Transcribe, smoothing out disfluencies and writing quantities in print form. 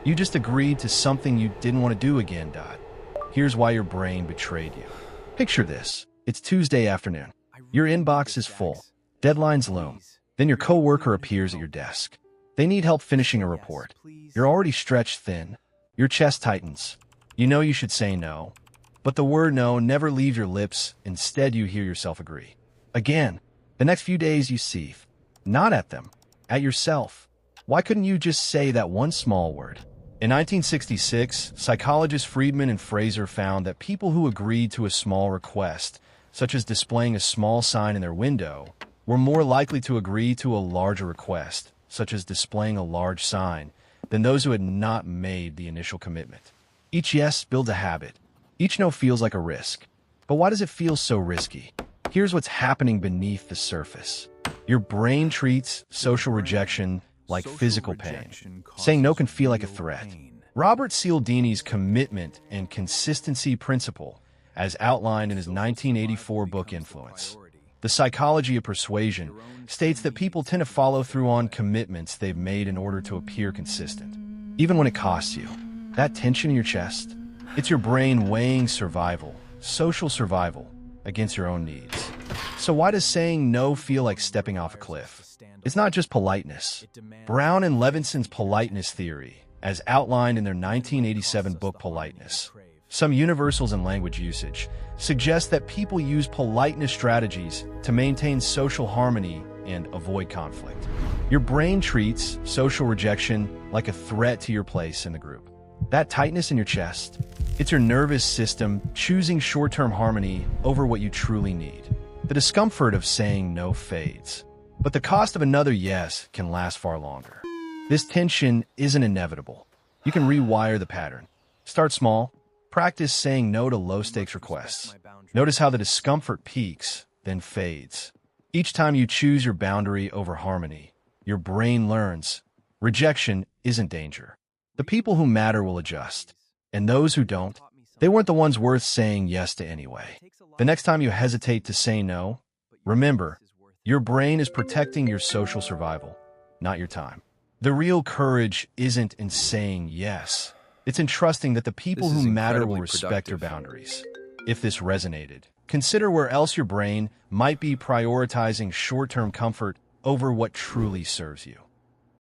You just agreed to something you didn't want to do again. Here's why your brain betrayed you. Picture this. It's Tuesday afternoon. Your inbox is full. Deadlines loom. Then your coworker appears at your desk. They need help finishing a report. You're already stretched thin. Your chest tightens. You know you should say no. But the word no never leaves your lips. Instead, you hear yourself agree. Again, the next few days you seethe. Not at them, at yourself. Why couldn't you just say that one small word? In 1966, psychologists Friedman and Fraser found that people who agreed to a small request, such as displaying a small sign in their window, were more likely to agree to a larger request, such as displaying a large sign, than those who had not made the initial commitment. Each yes builds a habit. Each no feels like a risk. But why does it feel so risky? Here's what's happening beneath the surface. Your brain treats social rejection like physical pain. Saying no can feel like a threat. Robert Cialdini's commitment and consistency principle, as outlined in his 1984 book Influence, The Psychology of Persuasion, states that people tend to follow through on commitments they've made in order to appear consistent, even when it costs you. That tension in your chest, it's your brain weighing survival, social survival, against your own needs. So why does saying no feel like stepping off a cliff? It's not just politeness. Brown and Levinson's politeness theory, as outlined in their 1987 book Politeness, Some Universals in Language Usage, suggests that people use politeness strategies to maintain social harmony and avoid conflict. Your brain treats social rejection like a threat to your place in the group. That tightness in your chest, it's your nervous system choosing short-term harmony over what you truly need. The discomfort of saying no fades, but the cost of another yes can last far longer. This tension isn't inevitable. You can rewire the pattern. Start small. Practice saying no to low-stakes requests. Notice how the discomfort peaks, then fades. Each time you choose your boundary over harmony, your brain learns rejection isn't danger. The people who matter will adjust, and those who don't, they weren't the ones worth saying yes to anyway. The next time you hesitate to say no, remember, your brain is protecting your social survival, not your time. The real courage isn't in saying yes. It's in trusting that the people who matter will respect your boundaries. If this resonated, consider where else your brain might be prioritizing short-term comfort over what truly serves you.